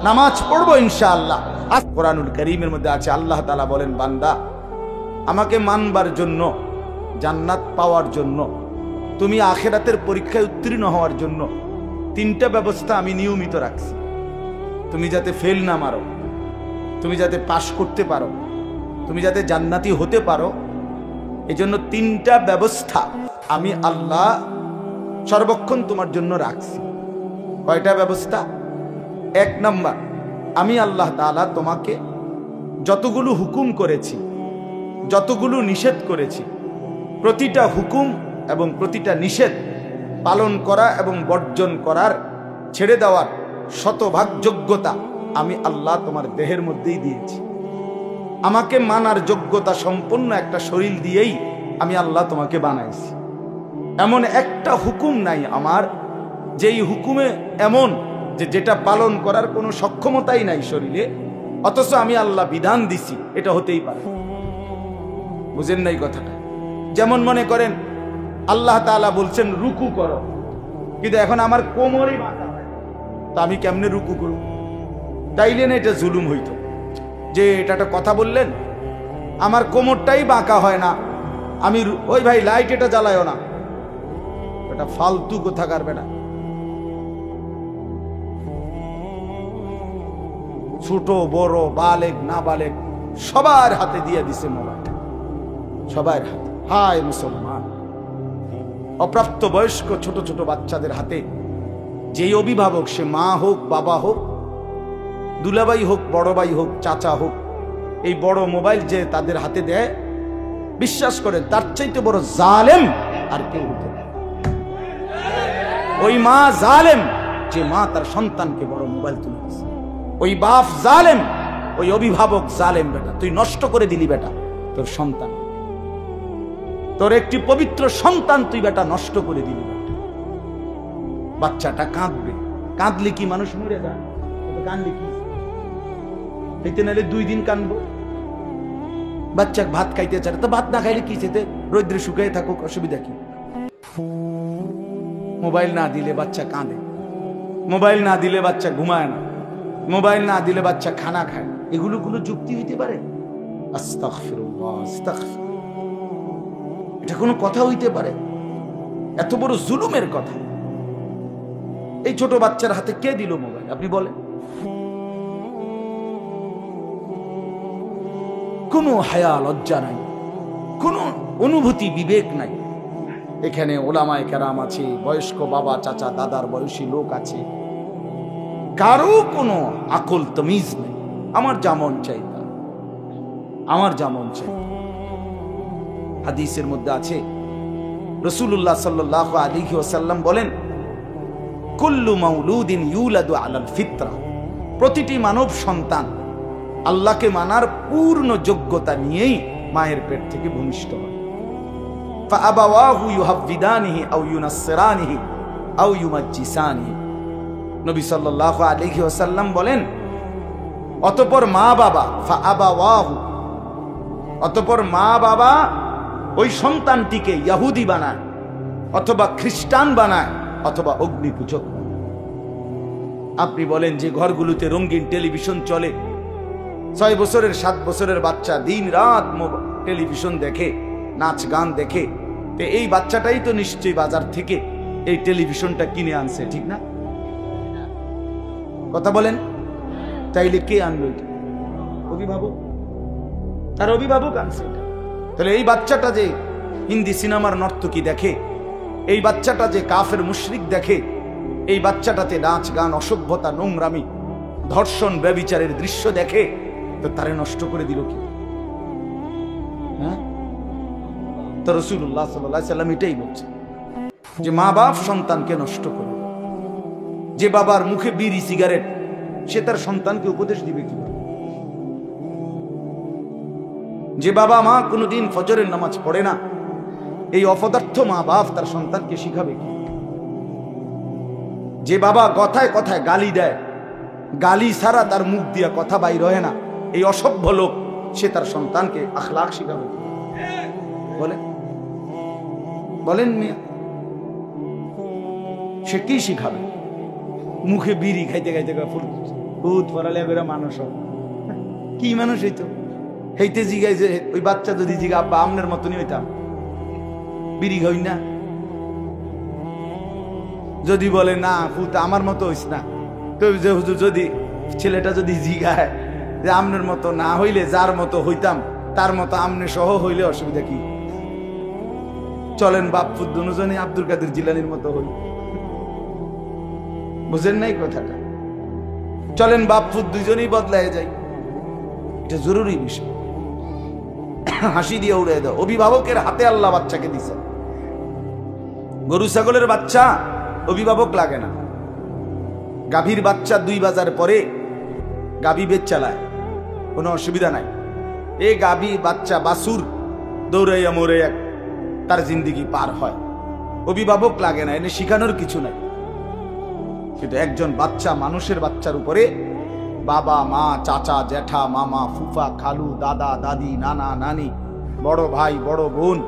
নামাজ পড়বো ইনশাআল্লাহ। আজ কোরআনুল কারীমের মধ্যে আছে, আল্লাহ তাআলা বলেন, বান্দা আমাকে মানবার জন্য, জান্নাত পাওয়ার জন্য, তুমি আখিরাতের পরীক্ষায় উত্তীর্ণ হওয়ার জন্য তিনটা ব্যবস্থা আমি নিয়মিত রাখছি। তুমি যাতে ফেল না মারো, তুমি যাতে পাশ করতে পারো, তুমি যাতে জান্নাতি হতে পারো, এজন্য তিনটা ব্যবস্থা আমি আল্লাহ সর্বক্ষণ তোমার জন্য রাখছি। কয়টা ব্যবস্থা? এক নাম্বার, আমি আল্লাহ তাআলা তোমাকে যতগুলো হুকুম করেছি, যতগুলো নিষেধ করেছি, প্রতিটা হুকুম এবং প্রতিটা নিষেধ পালন করা এবং বর্জন করার, ছেড়ে দেওয়ার শতভাগ যোগ্যতা আমি আল্লাহ তোমার দেহের মধ্যেই দিয়েছি। আমাকে মানার যোগ্যতা সম্পন্ন একটা শরীর দিয়েই আমি আল্লাহ তোমাকে বানাইছি। এমন একটা হুকুম নাই আমার যেই হুকুমে এমন যে যেটা পালন করার কোনো সক্ষমতাই নাই শরীরে, অথচ আমি আল্লাহ বিধান দিছি, এটা হতেই পারে। বুঝেন নাই কথাটা? যেমন মনে করেন আল্লাহ তাআলা বলছেন রুকু করো, কিন্তু এখন আমার কোমরই বাঁকা, তো আমি কেমনে রুকু করব? তাইলে না এটা জুলুম হইতো যে এটা একটা কথা বললেন, আমার কোমরটাই বাঁকা হয় না, আমি ওই ভাই লাইট এটা জ্বালায়ও না, এটা ফালতু কোথাকার বেটা। ছোট বড় বালেক না বালেক সবার হাতে দিয়ে দিছে মোবাইলটা, সবার হাতে। হায় মুসলমান, অপ্রাপ্ত বয়স্ক ছোট ছোট বাচ্চাদের হাতে যেই অভিভাবক, সে মা হোক বাবা হোক, দুলাভাই হোক বড় ভাই হোক চাচা হোক, এই বড় মোবাইল যে তাদের হাতে দেয়, বিশ্বাস করেন তার চাইতে বড় জালেম আর কেউ হতে পারে। ওই মা জালেম যে মা তার সন্তানকে বড় মোবাইল তুলে দিয়েছে, ওই বাপ জালেম, ওই অভিভাবক জালেম। বেটা তুই নষ্ট করে দিলি বেটা তোর সন্তান, তোর একটি পবিত্র সন্তান তুই বেটা নষ্ট করে দিলি। বেটা বাচ্চাটা কাঁদবে, কাঁদলে কি মানুষ মরে যায়? কাঁদলে কি হইতে, নাহলে 2 দিন কাঁদবো। বাচ্চা ভাত খাইতে চায় তো ভাত না খাইলে কি খেতে, রৌদ্রে শুকায় থাকুক, অসুবিধা কি? মোবাইল না দিলে বাচ্চা কাঁদে, মোবাইল না দিলে বাচ্চা ঘুমায় না, মোবাইল না দিলে বাচ্চা খানা খায়। এগুলো কোনো যুক্তি হইতে পারে? আস্তাগফিরুল্লাহ, আস্তাগফিরুল্লাহ, এটা কোনো কথা হইতে পারে? এত বড় জুলুমের কথা। এই ছোট বাচ্চার হাতে কে দিল মোবাইল আপনি বলেন? কোনো হায়া লজ্জা নাই, কোনো অনুভূতি বিবেক নাই। এখানে ওলামায়ে কেরাম আছে, বয়স্ক বাবা চাচা দাদার বয়সী লোক আছে, কারো কোনো আকল তমিজ নেই। আমার যেমন চাই, আমার যেমন চাই। হাদিসের মধ্যে আছে, রাসূলুল্লাহ সাল্লাল্লাহু আলাইহি ওয়াসাল্লাম বলেন, কুল্লু মাউলুদিন ইউলাদু আলাল ফিতরা, প্রতিটি মানব সন্তান আল্লাহকে মানার পূর্ণ যোগ্যতা নিয়েই মায়ের পেট থেকে ভূমিষ্ঠ হয়। ফাআবাওয়াহু ইউহাব্বিদানিহি আও ইউনাসসিরানিহি আও ইউমাজ্জিসানিহি। নবী সাল্লাল্লাহু আলাইহি ওয়াসাল্লাম বলেন, অতঃপর মা বাবা, ফাআবাওয়াহু, অতঃপর মা বাবা ওই সন্তানটিকে ইহুদি বানায় অথবা খ্রিস্টান বানায় অথবা অগ্নিপূজক। আপনি বলেন যে ঘরগুলোতে রঙিন টেলিভিশন চলে, 6 বছরের 7 বছরের বাচ্চা দিন রাত টেলিভিশন দেখে, নাচ গান দেখে, তো এই বাচ্চাটাই তো নিশ্চয়ই বাজার থেকে এই টেলিভিশনটা কিনে আনছে, ঠিক না? কথা বলেন। তাইলে কে আনলো এটা? অভিভাবক, তার অভিভাবক আনছে এটা। তাহলে এই বাচ্চাটা যে হিন্দি সিনেমার নর্তকী দেখে, এই বাচ্চাটা যে কাফের মুশরিক দেখে, এই বাচ্চাটাতে নাচ গান, অসভ্যতা, নোংরামি, ধর্ষণ, ব্যভিচারের দৃশ্য দেখে, তো তারে নষ্ট করে দিল কি? হ্যাঁ, তো রাসূলুল্লাহ সাল্লাল্লাহু আলাইহি ওয়াসাল্লাম এটাই বলছে যে মা বাপ সন্তানকে নষ্ট করে। যে বাবার মুখে বিড়ি সিগারেট, সে তার সন্তানকে উপদেশ দিবে কি? যে বাবা মা কোনোদিন ফজরের নামাজ পড়ে না, এই অপদার্থ মা বাপ তার সন্তানকে শিখাবে কি? যে বাবা কথায় কথায় গালি দেয়, গালি ছাড়া তার মুখ দিয়া কথা বাইর হয় না, এই অসভ্য লোক, সে তার সন্তানকে আখলাক শিখাবে? বলেন বলেন মিয়া, সে কি শিখাবে? মুখে বিড়ি খাইতে খাইতে ভূত পড়ালে করে মানুষ কি মানুষ হইতো? হেইতে জিগাই যে ওই বাচ্চা যদি জিগা আব্বা আমনের মতনই হইতাম, বিড়ি খাই না, যদি বলে না ভূত আমার মতো হইস না, তো যে হুজুর যদি ছেলেটা যদি জিগায় যে আমনের মতো না হইলে যার মতো হইতাম তার মতো আমনে সহ হইলে অসুবিধা কি? চলেন বাপপুত দুজনে আব্দুল কাদের জিলানির মতো হই। বুঝেন নাই কথাটা? চলেন বাপপুত দুইজনেই বদলায় যাই। এটা জরুরি বিষয়। হাসি দিয়ে উড়ে দাও। অভিভাবকের হাতে আল্লাহ বাচ্চাকে দিছে। গরু ছাগলের বাচ্চা অভিভাবক লাগে না। গাভীর বাচ্চা 2 বাজার পরে গাভী বেচ চালায়, কোনো অসুবিধা নাই। এই গাভী বাচ্চা বাছুর দৌড়াইয়া মরে তার জিন্দিগি পার হয়, অভিভাবক লাগে না, এনে শিখানোর কিছু নাই। কিন্তু একজন বাচ্চা, মানুষের বাচ্চার উপরে বাবা মা, চাচা জ্যাঠা, মামা ফুফা, খালু, দাদা দাদি, নানা নানি, বড় ভাই বড় বোন,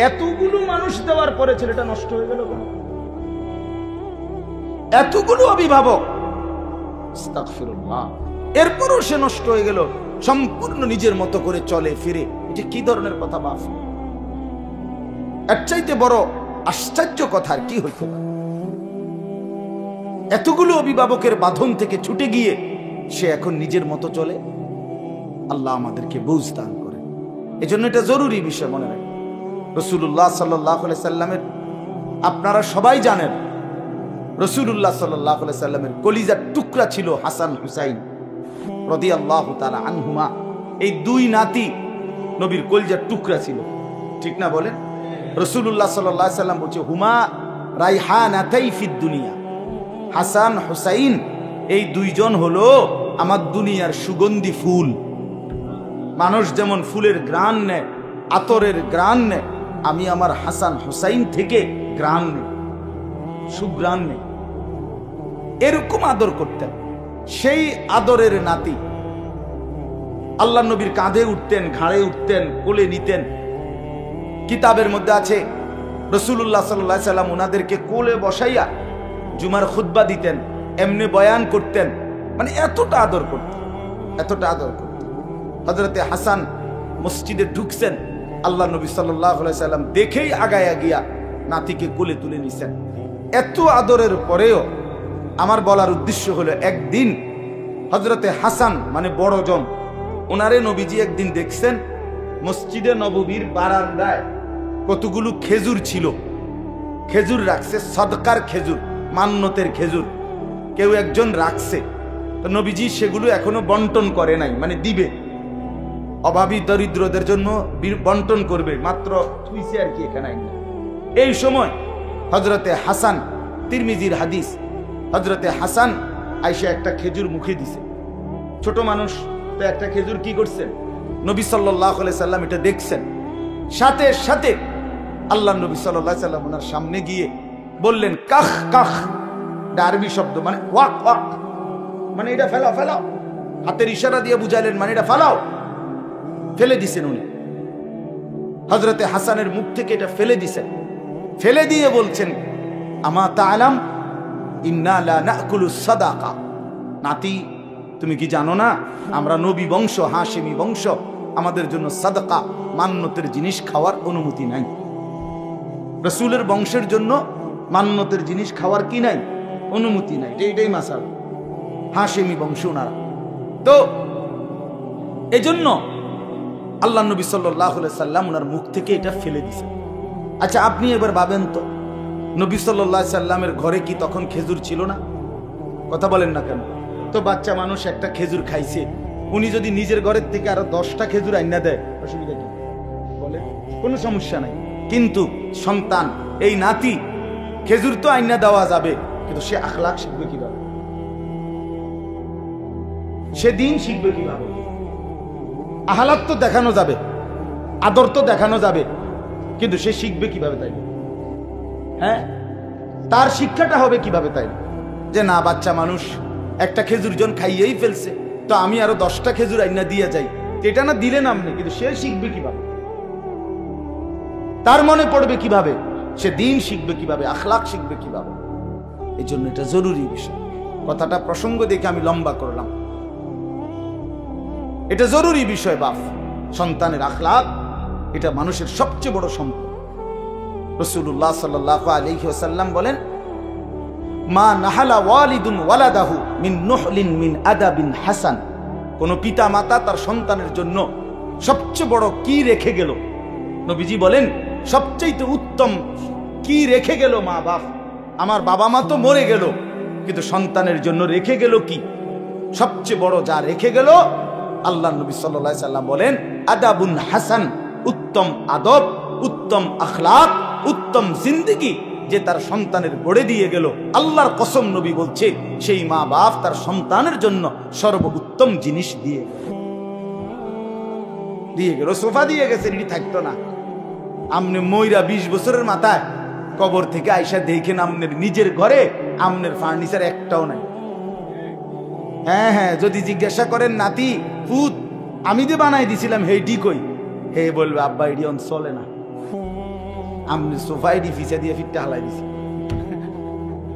এতগুলো মানুষ দেওয়ার পরে ছেলেটা নষ্ট হয়ে গেল কেন? এতগুলো অভিভাবক, আস্তাগফিরুল্লাহ, এরপরও সে নষ্ট হয়ে গেল, সম্পূর্ণ নিজের মতো করে চলে ফিরে। এটা কি ধরনের কথা বাপ? এর চাইতে বড় আশ্চর্য কথা কি হইতে পারে? এতগুলো অভিভাবকের বাঁধন থেকে ছুটে গিয়ে সে এখন নিজের মতো চলে। আল্লাহ আমাদেরকে বুঝ দান করে। এজন্য এটা জরুরি বিষয় মনে রাখবেন। রাসূলুল্লাহ সাল্লাল্লাহু আলাইহি সাল্লামের, আপনারা সবাই জানেন, রাসূলুল্লাহ সাল্লাল্লাহু আলাইহি সাল্লামের কলিজার টুকরা ছিল হাসান হুসাইন রাদিয়াল্লাহু তাআলা আনহুমা। এই 2 নাতি নবীর কলিজার টুকরা ছিল, ঠিক না বলেন? রাসূলুল্লাহ সাল্লাল্লাহু আলাইহি সাল্লাম বলছে, হুমা রাইহানাতাই ফিদ দুনিয়া। হাসান হুসাইন এই 2 জন হলো আমার দুনিয়ার সুগন্ধি ফুল। মানুষ যেমন ফুলের ঘ্রাণ নেয়, আতরের ঘ্রাণ নেয়, আমি আমার হাসান হুসাইন থেকে ঘ্রাণ নেই, সুঘ্রাণ নেই। এরকম আদর করতেন। সেই আদরের নাতি আল্লাহ নবীর কাঁধে উঠতেন, ঘাড়ে উঠতেন, কোলে নিতেন। কিতাবের মধ্যে আছে রাসূলুল্লাহ সাল্লাল্লাহু আলাইহি সাল্লাম ওনাদেরকে কোলে বসাইয়া জুমার খুতবা দিতেন, এমনি বয়ান করতেন, মানে এতটা আদর করতেন, এতটা আদর করতেন। হযরতে হাসান মসজিদে ঢুকছেন, আল্লাহ নবী সাল্লাল্লাহু আলাইহি সাল্লাম দেখেই আগায়া গিয়া নাতিকে কোলে তুলে নিছেন। এত আদরের পরেও আমার বলার উদ্দেশ্য হলো, একদিন হযরতে হাসান মানে বড় জন, ওনারে নবীজি একদিন দেখছেন মসজিদে নববীর বারান্দায় কতগুলো খেজুর ছিল, খেজুর রাখছে, সদকার খেজুর, মান্নতের খেজুর কেউ একজন রাখছে। তো নবীজি সেগুলো এখনো বন্টন করে নাই, মানে দিবে, অভাবী দরিদ্রদের জন্য বন্টন করবে, মাত্র থুইছে আর কি এখানে। এই সময় হযরতে হাসান, তিরমিজির হাদিস, হযরতে হাসান আয়েশা একটা খেজুর মুখে দিছে। ছোট মানুষ তো একটা খেজুর কি করছেন, নবী সাল্লাল্লাহু আলাইহি সাল্লাম এটা দেখছেন, সাথে সাথে আল্লাহ নবী সাল্লাল্লাহু আলাইহি সাল্লাম ওনার সামনে গিয়ে বললেন কাখ কাখ, আরবি শব্দ, মানে ওয়াক ওয়াক, মানে এটা ফেলাও ফেলাও, হাতের ইশারা দিয়ে বুঝাইলেন মানে এটা ফেলাও। ফেলে দিছেন উনি, হযরতে হাসানের মুখ থেকে এটা ফেলে দিছেন, ফেলে দিয়ে বলছেন আমা তাআলাম ইন্না লা নাকুলু সাদাকা, নাতি তুমি কি জানো না আমরা নবী বংশ, হাশিমি বংশ, আমাদের জন্য সাদাকা মান্যতের জিনিস খাওয়ার অনুমতি নাই। রাসূলের বংশের জন্য মান্যতের জিনিস খাওয়ার কি নাই, অনুমতি নাই। এইটাই মাসাল, হাশিমি বংশ ওনারা। তো এজন্য আল্লাহ নবী সাল্লাল্লাহু আলাইহি সাল্লাম ওনার মুখ থেকে এটা ফেলে দিয়েছেন। আচ্ছা আপনি এবার ভাবেন তো, নবী সাল্লাল্লাহু আলাইহি সাল্লামের ঘরে কি তখন খেজুর ছিল না? কথা বলেন না কেন? তো বাচ্চা মানুষ একটা খেজুর খাইছে, উনি যদি নিজের ঘরের থেকে আরো 10টা খেজুর আইনা দেয়, অসুবিধা কি? বলে কোনো সমস্যা নাই। কিন্তু সন্তান, এই নাতি, খেজুর তো আইনা দেওয়া যাবে, কিন্তু সে আখলাক শিখবে কিভাবে? সে দিন শিখবে কিভাবে? আহলাক তো দেখানো যাবে, আদর তো দেখানো যাবে, কিন্তু সে শিখবে কিভাবে? তাই হ্যাঁ, তার শিক্ষাটা হবে কিভাবে? তাই যে না, বাচ্চা মানুষ একটা খেজুর জন খাইয়েই ফেলছে, তো আমি আরো 10টা খেজুর আইনা দিয়ে যাই, এটা না দিলেন আপনি, কিন্তু সে শিখবে কিভাবে? তার মনে পড়বে কিভাবে? সে দিন শিখবে কিভাবে? আখলাক শিখবে কিভাবে? এই জন্য এটা জরুরি বিষয়। কথাটা প্রসঙ্গ দেখে আমি লম্বা করলাম, এটা জরুরি বিষয়। বাপ সন্তানের আখলাক এটা মানুষের সবচেয়ে বড় সম্পদ। রাসূলুল্লাহ সাল্লাল্লাহু আলাইহি ওয়াসাল্লাম বলেন মা নাহালা ওয়ালিদুন ওয়ালাদাহু মিন নুহলিন মিন আদাবিন হাসান, কোন পিতা মাতা তার সন্তানের জন্য সবচেয়ে বড় কি রেখে গেল, নবীজি বলেন সবচেয়ে উত্তম কি রেখে গেল মা বাপ। আমার বাবা মা তো মরে গেল, কিন্তু সন্তানের জন্য রেখে গেল কি? সবচেয়ে বড় যা রেখে গেল, আল্লাহ নবী সাল্লাল্লাহু আলাইহি সাল্লাম বলেন আদাবুন হাসান, উত্তম আদব, উত্তম আখলাক, উত্তম জিন্দেগি যে তার সন্তানের গড়ে দিয়ে গেল। আল্লাহর কসম নবী বলছে সেই মা বাপ তার সন্তানের জন্য সর্বোত্তম জিনিস দিয়ে গেল। সোফা দিয়ে গেছে, এটি থাকতো না। আমনে ময়রা 20 বছরের মাথায় কবর থেকে আইসা দেখেন আমনের নিজের ঘরে আমনের ফার্নিচার একটাও নাই। হ্যাঁ হ্যাঁ, যদি জিজ্ঞাসা করেন নাতি পুত আমি যে বানাই দিছিলাম হেইটি কই, হে বলবে আব্বা এটি অন চলে না, আমনে সোফা এটি ফিসা দিয়ে ফিটটা হালাই দিছি,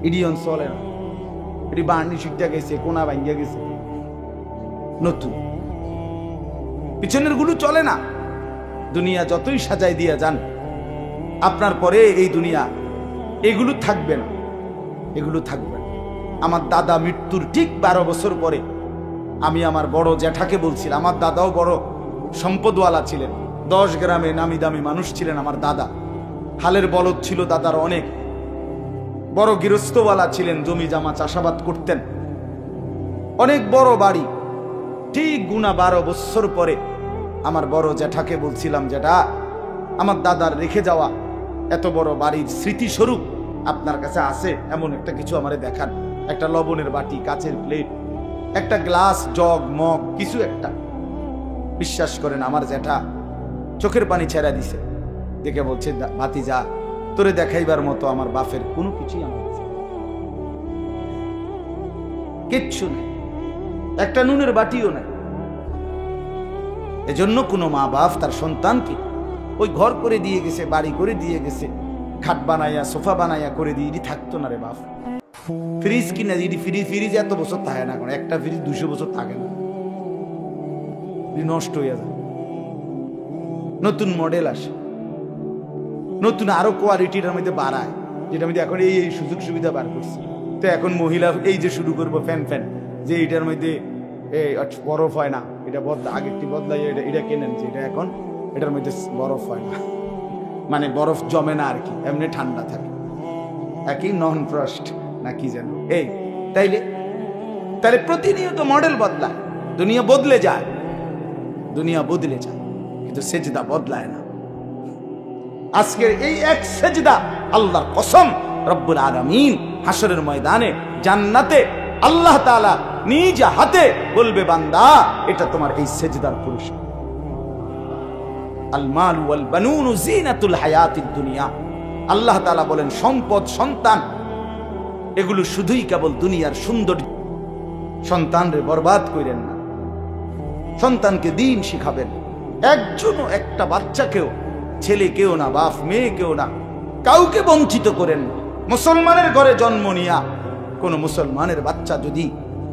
এটি অন চলে না, এটি বার্নি শিখতে গেছে, কোনা ভাঙ্গিয়া গেছে, নতুন পিছনের গুলো চলে না। দুনিয়া যতই সাজাই দিয়া যান, আপনার পরে এই দুনিয়া এগুলো থাকবে না, এগুলো থাকবে না। আমার দাদা মৃত্যুর ঠিক 12 বছর পরে আমি আমার বড় জ্যাঠাকে বলছিলাম, আমার দাদাও বড় সম্পদওয়ালা ছিলেন, 10 গ্রামে নামি দামি মানুষ ছিলেন আমার দাদা, হালের বলদ ছিল দাদার অনেক, বড় গৃহস্থওয়ালা ছিলেন, জমি জামা চাষাবাদ করতেন, অনেক বড় বাড়ি। ঠিক গুনা 12 বছর পরে আমার বড় জ্যাঠাকে বলছিলাম, জ্যাঠা আমার দাদার রেখে যাওয়া এত বড় বাড়ির স্মৃতিস্বরূপ আপনার কাছে আছে এমন একটা কিছু আমারে দেখান, একটা লবণের বাটি, কাচের প্লেট, একটা গ্লাস, জগ, মগ, কিছু একটা। বিশ্বাস করেন আমার জ্যাঠা চোখের পানি ছেড়া দিছে, দেখে বলছে ভাতিজা তোরে দেখাইবার মতো আমার বাপের কোনো কিছুই আমার কাছে কিচ্ছু নেই, একটা নুনের বাটিও নাই। এজন্য কোনো মা বাপ তার সন্তানকে ওই ঘর করে দিয়ে গেছে, বাড়ি করে দিয়ে গেছে, খাট বানাইয়া সোফা বানাইয়া করে দিয়ে থাকতো না রে বাপ। ফ্রিজ কিনা দিদি, ফ্রিজ এত বছর থাকে না, একটা ফ্রিজ 200 বছর থাকে না, নষ্ট হয়ে যায়। নতুন মডেল আসে, নতুন আরো কোয়ালিটির মধ্যে বাড়ায়, যেটা মধ্যে এখন এই সুযোগ সুবিধা বার করছে। তো এখন মহিলা এই যে শুরু করবো ফ্যান যে এটার মধ্যে বরফ হয় না, এটা আগেরটি বদলাই, এটা কেনেন যে এটা এখন এটার মধ্যে বরফ হয় না, মানে বরফ জমে না আর কি, এমনি ঠান্ডা থাকে, একই নন ফ্রস্ট না কি যেন এই। তাইলে প্রতিনিয়ত মডেল বদলায়, দুনিয়া বদলে যায়, দুনিয়া বদলে যায়, কিন্তু সেজদা বদলায় না। আজকের এই এক সেজদা আল্লাহর কসম রব্বুল আলামিন হাসরের ময়দানে জান্নাতে আল্লাহ তাআলা নিজ হাতে বলবে বান্দা এটা তোমার এই সেজদার পুরস্কার। আল মাল ওয়াল বানুন জিনাতুল হায়াতিদ দুনিয়া। আল্লাহ তাআলা বলেন সম্পদ সন্তান এগুলো শুধুই কেবল দুনিয়ার সৌন্দর্য। সন্তানরে বরবাদ করেন না, সন্তানকে দ্বীন শিখাবেন। একজনও একটা বাচ্চাকেও, ছেলে কেউ না, বাপ মেয়ে কেউ না, কাউকে বঞ্চিত করেন না। মুসলমানের ঘরে জন্ম নিয়া কোন মুসলমানের বাচ্চা যদি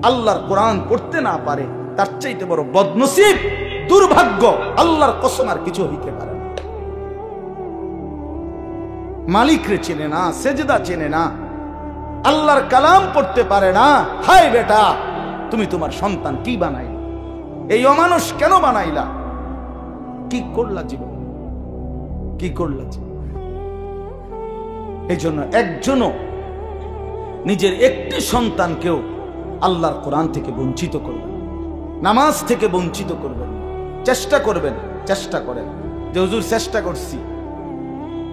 আল্লাহর কোরআন পড়তে না পারে তার চাইতে বড় বদনসিব, দুর্ভাগ্য আল্লাহর কসম আর কিছু হইতে পারে না। মালিকরে চেনে না, সেজদা চেনে না, আল্লাহর কালাম পড়তে পারে না। হায় বেটা, তুমি তোমার সন্তান কি বানাইলা? এই অমানুষ কেন বানাইলা? কি করলা জীবন, কি করলা জীবন? এই জন্য একজনও নিজের একটি সন্তানকেও আল্লাহর কোরআন থেকে বঞ্চিত করবেন, নামাজ থেকে বঞ্চিত করবেন। চেষ্টা করবেন, চেষ্টা করেন যে হুজুর চেষ্টা করছি,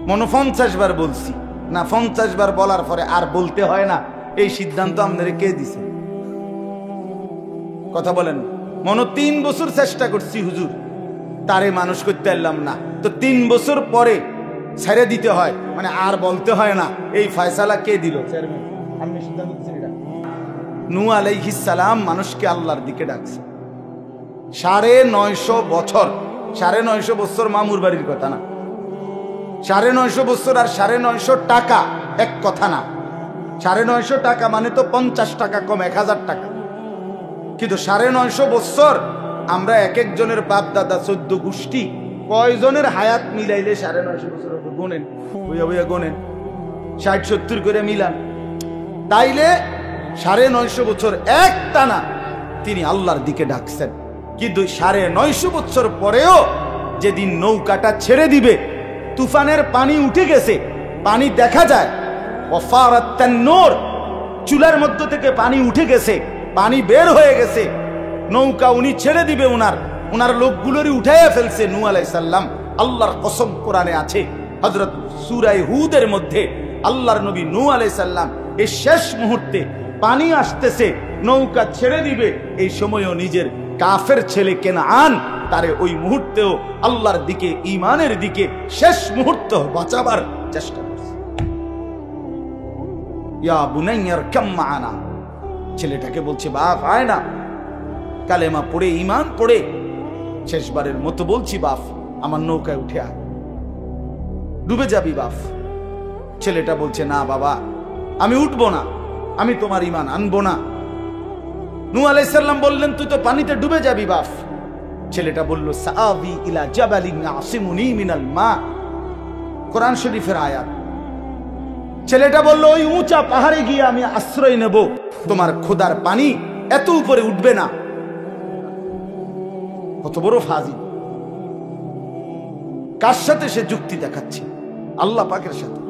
মনে 50 বার বলছি না, 50 বার বলার পরে আর বলতে হয় না, এই সিদ্ধান্ত আপনারা কে দিছে? কথা বলেন। মনে 3 বছর চেষ্টা করছি হুজুর, তারে মানুষ করতে পারলাম না, তো 3 বছর পরে ছেড়ে দিতে হয়, মানে আর বলতে হয় না, এই ফয়সালা কে দিল? চেয়ারম্যান আমি সিদ্ধান্ত দিচ্ছি। নূহ আলাইহিস সালাম মানুষকে আল্লাহর দিকে ডাকছে 950 বছর। 950 বছর মামুর বাড়ির কথা না, 950 বছর আর 950 টাকা এক কথা না। 950 টাকা মানে তো 50 টাকা কম, 1000 টাকা। কিন্তু 950 বছর আমরা এক একজনের বাপ দাদা 14 গোষ্ঠী কয়জনের হায়াত মিলাইলে 950 বছর গোনেন, বইয়া বইয়া গোনেন, 60-70 করে মিলান, তাইলে 950 বছর এক টানা তিনি আল্লাহর দিকে ডাকছেন। কিন্তু 950 বছর পরেও যেদিন নৌকাটা ছেড়ে দিবে, তুফানের পানি উঠে গেছে, পানি দেখা যায়, ওয়াফারাত তান্নুর, চুলার মধ্য থেকে পানি উঠে গেছে, পানি বের হয়ে গেছে, নৌকা উনি ছেড়ে দিবে, উনার লোকগুলোরই উঠাইয়া ফেলছে নূহ আলাইহিস সালাম। আল্লাহর কসম কোরআনে আছে, হযরত সূরা হুদের মধ্যে আল্লাহর নবী নূহ আলাইহিস সালাম এই শেষ মুহূর্তে পানি আসতেছে, নৌকা ছেড়ে দিবে, এই সময়ও নিজের কাফের ছেলে কেনান তারে ওই মুহূর্তেও আল্লাহর দিকে, ঈমানের দিকে শেষ মুহূর্ত বাঁচাবার চেষ্টা করছে। ইয়া বুনাইয়া রকাম মা'ানা, ছেলেটাকে বলছে বাপ আয় না, কালেমা পড়ে ঈমান পড়ে শেষবারের মতো বলছি বাপ আমার নৌকায় উঠে আয়, ডুবে যাবি বাপ। ছেলেটা বলছে না বাবা আমি উঠবো না, আমি তোমার ঈমান আনবো না। নূহ আলাইহিস সালাম বললেন তুই তো পানিতে ডুবে যাবি বাপ। ছেলেটা বলল সাআবি ইলা জাবালিন ইয়াসিমুনি মিনাল মা, কোরআন শরীফের আয়াত। ছেলেটা বলল ওই উঁচা পাহাড়ে গিয়ে আমি আশ্রয় নেব, তোমার খোদার পানি এত উপরে উঠবে না। কত বড় ফাজিল! কার সাথে সে যুক্তি দেখাচ্ছে? আল্লাহ পাকের সাথে।